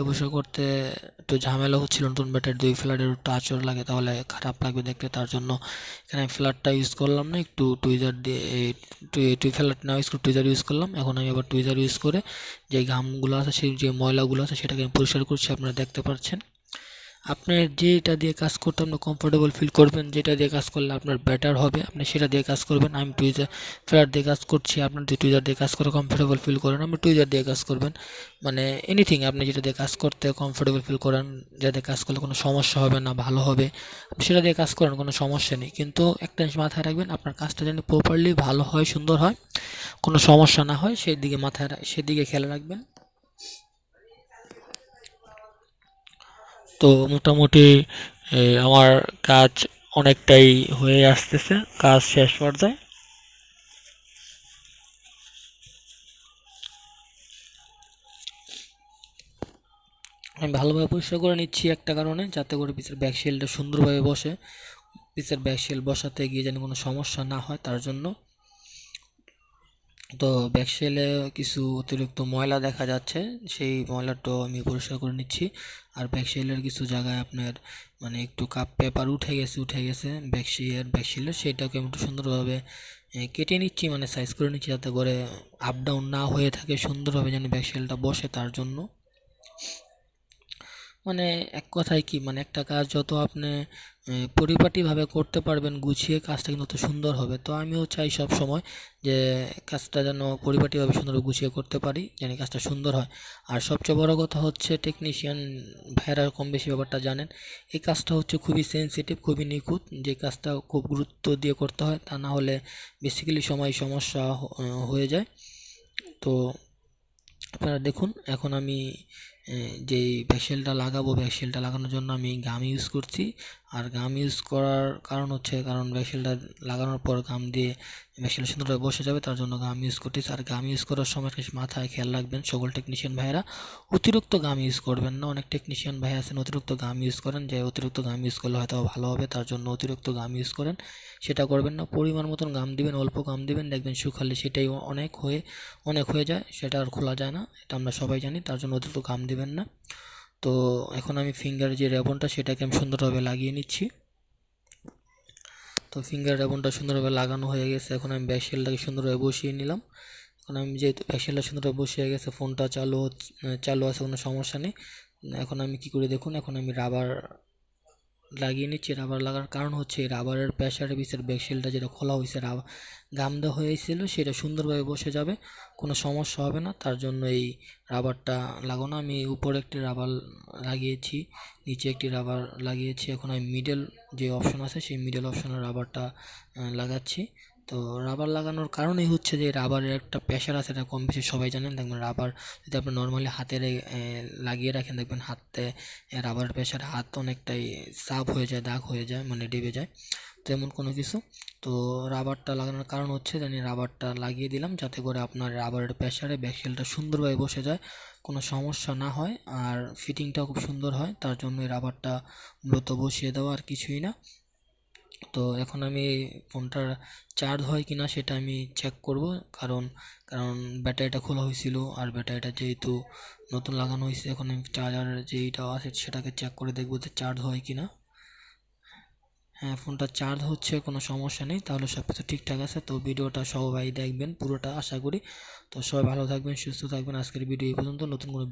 পরিষ্কার করতে একটু ঝামেলা হচ্ছিল, নতুন ব্যাটারি 2 ফ্ল্যাটের একটু আঁচড় লাগে তাহলে খারাপ লাগবে দেখতে, তার জন্য এখানে আমি ফ্ল্যাটটা ইউজ করলাম না, একটু টুইজার দিয়ে টুই ফ্ল্যাট না ইউজ করে টুইজার ইউজ করলাম। এখন আমি আবার টুইজার ইউজ করে যে ঘামগুলো আছে, সেই যে ময়লাগুলো আছে সেটাকে আমি পরিষ্কার করছি, আপনারা দেখতে পাচ্ছেন। আপনার যেটা দিয়ে কাজ করতে আপনি কমফোর্টেবল ফিল করবেন, যেটা দিয়ে কাজ করলে আপনার বেটার হবে আপনি সেটা দিয়ে কাজ করবেন। আমি টুইজার ফ্ল্যাট দিয়ে কাজ করছি, আপনার যদি টুইজার দিয়ে কাজ করে কমফোর্টেবল ফিল করেন আপনি টুইজার দিয়ে কাজ করবেন। মানে এনিথিং আপনি যেটা দিয়ে কাজ করতে কমফোর্টেবল ফিল করেন, যেটা দিয়ে কাজ করলে কোনো সমস্যা হবে না, ভালো হবে, আপনি সেটা দিয়ে কাজ করেন, কোনো সমস্যা নেই। কিন্তু একটা জিনিস মাথায় রাখবেন, আপনার কাজটা যেন প্রপারলি ভালো হয়, সুন্দর হয়, কোনো সমস্যা না হয়, সেই দিকে সেদিকে খেয়াল রাখবেন। তো মোটামুটি আমার কাজ অনেকটাই হয়ে আসতেছে, কাজ শেষ পর্যায়ে। আমি ভালোভাবে পরিষ্কার করে নিচ্ছি একটা কারণে, যাতে করে পিসের ব্যাক শেলটা সুন্দরভাবে বসে, পিসের ব্যাক শেল বসাতে গিয়ে যেন কোনো সমস্যা না হয় তার জন্য। তো ব্যাক শেলে কিছু অতিরিক্ত ময়লা দেখা যাচ্ছে, সেই ময়লাটাও আমি পরিষ্কার করে নিচ্ছি। আর ব্যাক শেলের কিছু জায়গায় আপনার মানে একটু কাপ পেপার উঠে গেছে ব্যাক শেলের, সেটাকে আমি একটু সুন্দরভাবে কেটে নিচ্ছি, মানে সাইজ করে নিচ্ছি, যাতে করে আপ ডাউন না হয়ে থাকে, সুন্দরভাবে যেন ব্যাক শেলটা বসে তার জন্য। মানে এক কথায় কি, মানে একটা কাজ যত আপনি পরিপাটিভাবে করতে পারবেন, গুছিয়ে, কাজটা কিন্তু তত সুন্দর হবে। তো আমিও চাই সব সময় যে কাজটা যেন পরিপাটিভাবে সুন্দরভাবে গুছিয়ে করতে পারি, যেন কাজটা সুন্দর হয়। আর সবচেয়ে বড় কথা হচ্ছে টেকনিশিয়ান ভাইয়েরা কম বেশি ব্যাপারটা জানেন, এই কাজটা হচ্ছে খুবই সেনসিটিভ, খুবই নিখুঁত, যে কাজটা খুব গুরুত্ব দিয়ে করতে হয়, তা না হলে বেসিক্যালি সমস্যা হয়ে যায়। তো আপনারা দেখুন, এখন আমি যেই ভ্যাকসেলটা লাগাবো, ভ্যাকসেলটা লাগানোর জন্য আমি গাম ইউজ করছি। আর গাম ইউজ করার কারণ হচ্ছে, কারণ ভ্যাকসেলটা লাগানোর পর গাম দিয়ে ভ্যাকসেলটা সুন্দরভাবে বসে যাবে, তার জন্য গাম ইউজ করতেছি। আর গাম ইউজ করার সময় মাথায় খেয়াল রাখবেন সকল টেকনিশিয়ান ভাইয়েরা, অতিরিক্ত গাম ইউজ করবেন না। অনেক টেকনিশিয়ান ভাই আছেন অতিরিক্ত গাম ইউজ করেন, যে অতিরিক্ত গাম ইউজ করলে হয়তো ভালো হবে, তার জন্য অতিরিক্ত গাম ইউজ করেন, সেটা করবেন না। পরিমাণ মতন গাম দিবেন, অল্প গাম দিবেন, দেখবেন শুকালে সেটাই অনেক হয়ে যায়, সেটা আর খোলা যায় না, এটা আমরা সবাই জানি, তার জন্য অতিরিক্ত গাম দিবেন না। তো এখন আমি ফিঙ্গারের যে রেবনটা সেটাকে আমি সুন্দরভাবে লাগিয়ে নিচ্ছি। তো ফিঙ্গার রেবনটা সুন্দরভাবে লাগানো হয়ে গেছে, এখন আমি ব্যাক শেলটাকে সুন্দরভাবে বসিয়ে নিলাম। এখন আমি যেহেতু ব্যাক শেলটা সুন্দরভাবে বসিয়ে গেছে, ফোনটা চালু আছে, কোনো সমস্যা নেই। এখন আমি কি করে দেখুন, এখন আমি রাবার লাগিয়ে নিচ্ছি। রাবার লাগার কারণ হচ্ছে রাবারের প্রেসারে পিসের ব্যাকশেলটা যেটা খোলা হয়েছে, গাম দেওয়া হয়েছিল, সেটা সুন্দরভাবে বসে যাবে, কোনো সমস্যা হবে না, তার জন্য এই রাবারটা লাগানো। আমি উপরে একটি রাবার লাগিয়েছি, নিচে একটি রাবার লাগিয়েছি। এখন আমি মিডল যে অপশন আছে সেই মিডল অপশনের রাবারটা লাগাচ্ছি। তো রাবার লাগানোর কারণই হচ্ছে যে রাবারের একটা প্রেশার আছে, এটা কম বেশি সবাই জানেন। দেখবেন রাবার যদি আপনি নর্মালি হাতে লাগিয়ে রাখেন, দেখবেন হাতে রাবারের প্রেশার হাত অনেকটাই সাফ হয়ে যায়, দাগ হয়ে যায়, মানে ডেবে যায়, তো এমন কোনো কিছু। তো রাবারটা লাগানোর কারণ হচ্ছে, জানি রাবারটা লাগিয়ে দিলাম যাতে করে আপনার রাবারের প্রেশারে ব্যাকশেলটা সুন্দরভাবে বসে যায়, কোনো সমস্যা না হয়, আর ফিটিংটাও খুব সুন্দর হয়, তার জন্য এই রাবারটা মূলত বসিয়ে দেওয়া, আর কিছুই না। তো এখন আমি ফোনটার চার্জ হয় কিনা সেটা আমি চেক করব, কারণ কারণ ব্যাটারিটা খোলা হয়েছিল, আর ব্যাটারিটা যেহেতু নতুন লাগানো হয়েছে, এখন আমি চার্জারের যেইটা আছে সেটাকে চেক করে দেখবো যে চার্জ হয় কিনা। হ্যাঁ, ফোনটা চার্জ হচ্ছে, কোনো সমস্যা নেই, তাহলে সব কিছু ঠিকঠাক আছে। তো ভিডিওটা সবাই দেখবেন পুরোটা আশা করি। তো সবাই ভালো থাকবেন, সুস্থ থাকবেন। আজকের ভিডিও এই পর্যন্ত, নতুন কোনো